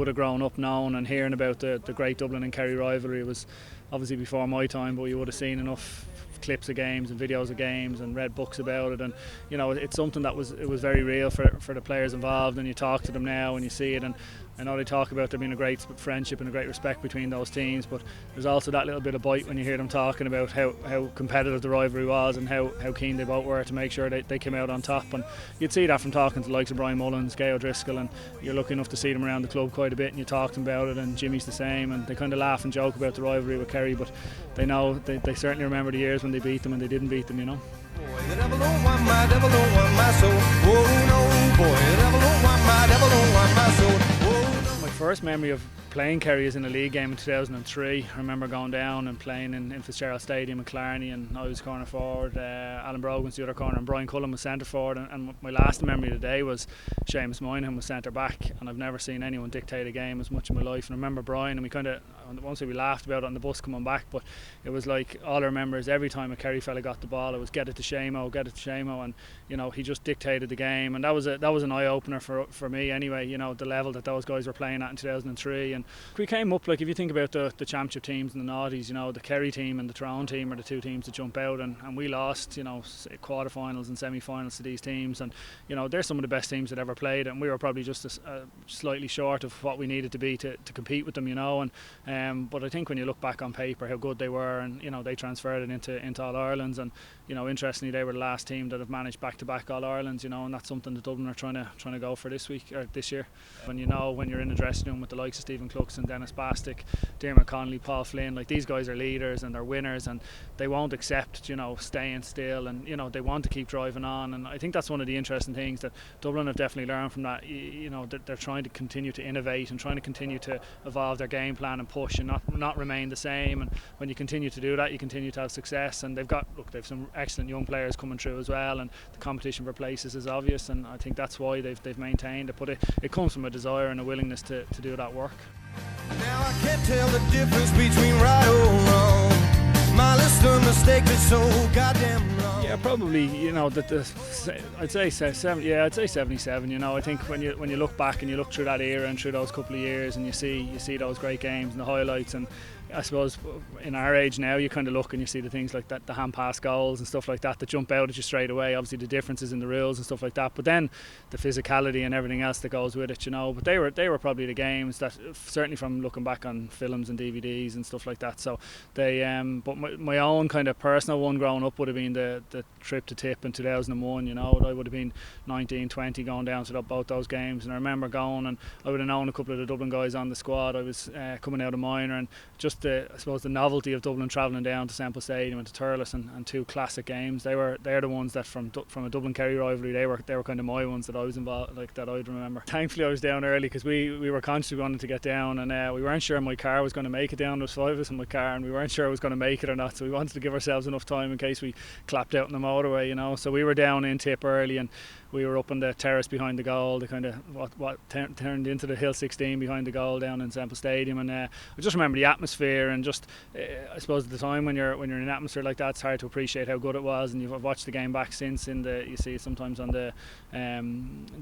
would have grown up knowing and hearing about the great Dublin and Kerry rivalry. It was obviously before my time, but you would have seen enough clips of games and videos of games and read books about it, and it's something that was very real for the players involved. And you talk to them now and you see it, and I know they talk about there being a great friendship and a great respect between those teams, but there's also that little bit of bite when you hear them talking about how competitive the rivalry was and how keen they both were to make sure they came out on top. And you'd see that from talking to the likes of Brian Mullins, Gay O'Driscoll, and you're lucky enough to see them around the club quite a bit, and you talk to them about it, and Jimmy's the same, and they kind of laugh and joke about the rivalry with Kerry, but they know they certainly remember the years when they beat them and they didn't beat them, Boy, the devil don't want my devil don't want my soul. Oh no, boy, the devil don't want my devil don't want my soul. Oh, no. My first memory of playing Kerry is in a league game in 2003. I remember going down and playing in Fitzgerald Stadium in Clarny, and I was corner forward, Alan Brogan's the other corner, and Brian Cullen was centre forward, and my last memory of the day was Seamus Moynihan was centre back, and I've never seen anyone dictate a game as much in my life. And I remember Brian, and we laughed about it on the bus coming back, but it was like all I remember is every time a Kerry fella got the ball, it was get it to Seamo, and he just dictated the game, and that was an eye opener for me anyway. The level that those guys were playing at in 2003, and we came up, like if you think about the championship teams and the noughties, the Kerry team and the Tyrone team are the two teams that jump out, and we lost quarter-finals and semi-finals to these teams, and they're some of the best teams that ever played, and we were probably just slightly short of what we needed to be to compete with them, but I think when you look back on paper how good they were, and they transferred it into All-Irelands, and interestingly they were the last team that have managed back-to-back All-Irelands, and that's something that Dublin are trying to go for this week or this year. When you're in the dressing room with the likes of Stephen Cluxon, Dennis Bastick, Diarmuid Connolly, Paul Flynn, like these guys are leaders and they're winners, and they won't accept staying still, and they want to keep driving on. And I think that's one of the interesting things that Dublin have definitely learned from that. They're trying to continue to innovate and trying to continue to evolve their game plan and push and not remain the same. And when you continue to do that, you continue to have success. And they've some excellent young players coming through as well, and the competition for places is obvious, and I think that's why they've maintained it. But it comes from a desire and a willingness to do that work. Now I can't tell the difference between right or wrong. My list of mistakes is so goddamn long. Yeah, probably. I'd say 70. Yeah, I'd say 77. I think when you look back and you look through that era and through those couple of years, and you see those great games and the highlights, and I suppose in our age now you kind of look and you see the things like that, the hand pass goals and stuff like that jump out at you straight away. Obviously the differences in the rules and stuff like that, but then the physicality and everything else that goes with it, But they were probably the games that, certainly from looking back on films and DVDs and stuff like that. So they, but my own kind of personal one growing up would have been the trip to Tip in 2001. I would have been 19, 20 going down to both those games, and I remember going, and I would have known a couple of the Dublin guys on the squad. I was coming out of minor, and just I suppose the novelty of Dublin travelling down to Semple Stadium and to Thurles, and two classic games. They're the ones that from a Dublin-Kerry rivalry, they were kind of my ones that I was involved, like that I'd remember. Thankfully I was down early because we were consciously wanting to get down, and we weren't sure my car was going to make it down. There was 5 of us in my car, and we weren't sure it was going to make it or not, so we wanted to give ourselves enough time in case we clapped out on the motorway, So we were down in Tip early, and we were up on the terrace behind the goal, the kind of what turned into the Hill 16 behind the goal down in Semple Stadium, and I just remember the atmosphere, and just I suppose at the time when you're in an atmosphere like that, it's hard to appreciate how good it was. And you've watched the game back since, you see it sometimes on the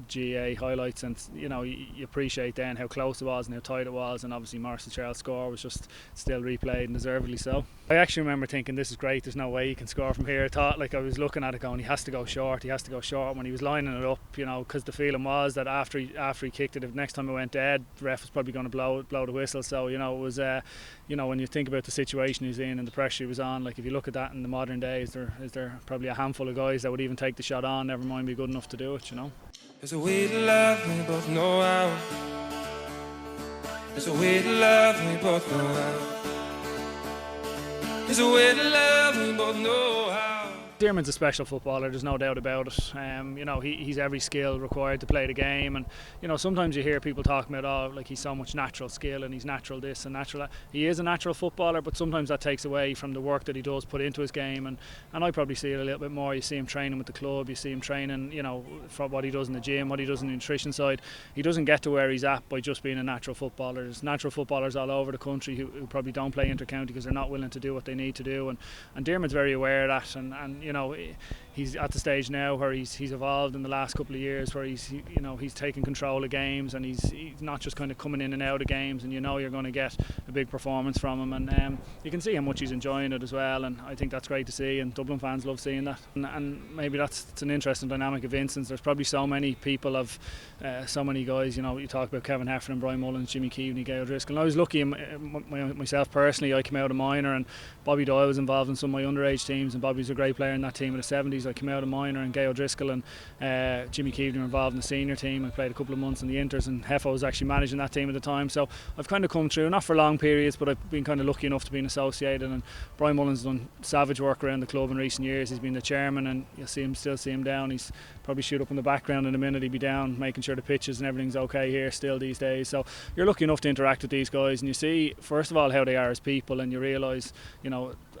GA highlights, and you appreciate then how close it was and how tight it was, and obviously Marcel Charles' score was just still replayed, and deservedly so. I actually remember thinking, this is great, there's no way he can score from here. I was looking at it going, he has to go short when he was lining it up, because the feeling was that after he kicked it, if next time it went dead, the ref was probably going to blow the whistle. So it was when you think about the situation he was in and the pressure he was on, like if you look at that in the modern day, is there probably a handful of guys that would even take the shot on, never mind be good enough to do it. There's a way to love, we both know how. There's a way to love, we both know how. There's a way to love, we both know how. Diarmuid's a special footballer, there's no doubt about it. He's every skill required to play the game, and sometimes you hear people talking about he's so much natural skill and he's natural this and natural that. He is a natural footballer, but sometimes that takes away from the work that he does put into his game, and I probably see it a little bit more. You see him training with the club, you see him training for what he does in the gym, what he does in the nutrition side. He doesn't get to where he's at by just being a natural footballer. There's natural footballers all over the country who probably don't play inter-county because they're not willing to do what they need to do, and Diarmuid's very aware of that, and he's at the stage now where he's evolved in the last couple of years, where he's taken control of games, and he's not just kind of coming in and out of games, and you're going to get a big performance from him, and you can see how much he's enjoying it as well, and I think that's great to see, and Dublin fans love seeing that, and maybe it's an interesting dynamic of Vincent's. There's probably so many people of so many guys, you talk about Kevin Heffernan, Brian Mullins, Jimmy Keaveney, Gail Driscoll, and I was lucky myself personally. I came out of minor, and Bobby Doyle was involved in some of my underage teams, and Bobby was a great player in that team in the 70s. I came out of minor, and Gail Driscoll and Jimmy Keaveney were involved in the senior team. I played a couple of months in the Inters, and Heffa was actually managing that team at the time, so I've kind of come through, not for long periods, but I've been kind of lucky enough to be associated. And Brian Mullins has done savage work around the club in recent years. He's been the chairman, and you'll still see him down. He's probably shoot up in the background in a minute. He'd be down making sure the pitches and everything's okay here still these days. So you're lucky enough to interact with these guys, and you see first of all how they are as people, and you realise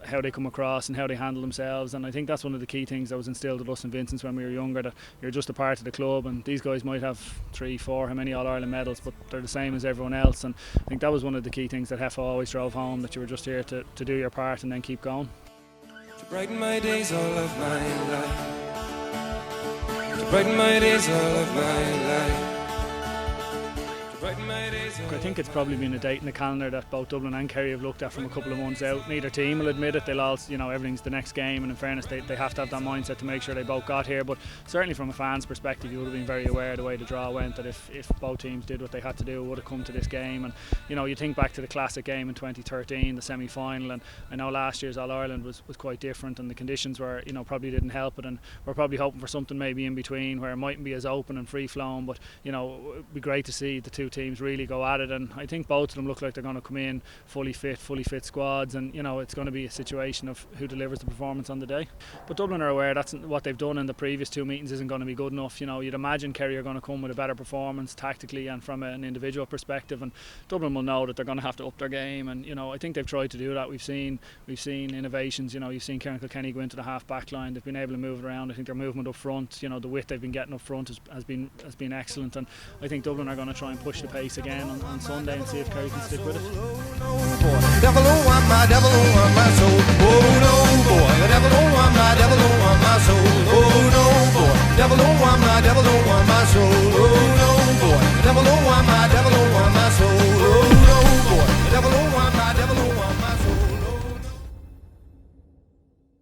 how they come across and how they handle themselves. And I think that's one of the key things that was instilled with us in Vincent's when we were younger, that you're just a part of the club, and these guys might have 3, 4, how many All-Ireland medals, but they're the same as everyone else. And I think that was one of the key things that Heffa always drove home, that you were just here to do your part and then keep going. To brighten my days, all of my life. To brighten my days, all of my life. I think it's probably been a date in the calendar that both Dublin and Kerry have looked at from a couple of months out. Neither team will admit it. They'll all, everything's the next game, and in fairness, they have to have that mindset to make sure they both got here. But certainly from a fan's perspective, you would have been very aware of the way the draw went, that if both teams did what they had to do, it would have come to this game. And you think back to the classic game in 2013, the semi-final, and I know last year's All-Ireland was quite different, and the conditions were, probably didn't help it, and we're probably hoping for something maybe in between where it mightn't be as open and free-flowing, but it'd be great to see the two teams really go at it. And I think both of them look like they're going to come in fully fit squads, and it's going to be a situation of who delivers the performance on the day. But Dublin are aware that's what they've done in the previous two meetings isn't going to be good enough. You'd imagine Kerry are going to come with a better performance tactically and from an individual perspective, and Dublin will know that they're going to have to up their game, and I think they've tried to do that. We've seen innovations. You've seen Kieran Kilkenny go into the half back line. They've been able to move it around. I think their movement up front, the width they've been getting up front has been excellent, and I think Dublin are going to try and push the pace again on Sunday and see if Kerry can stick with it. Devil, oh, I'm my devil, oh, I'm my soul. Oh no, boy, the devil, oh, I'm my devil, oh, I'm my soul. Oh no, boy, devil, oh, I'm my devil, oh, I'm my soul. Oh no, boy, devil, oh, I'm my devil, oh, I'm my soul. Oh no, boy, devil, oh,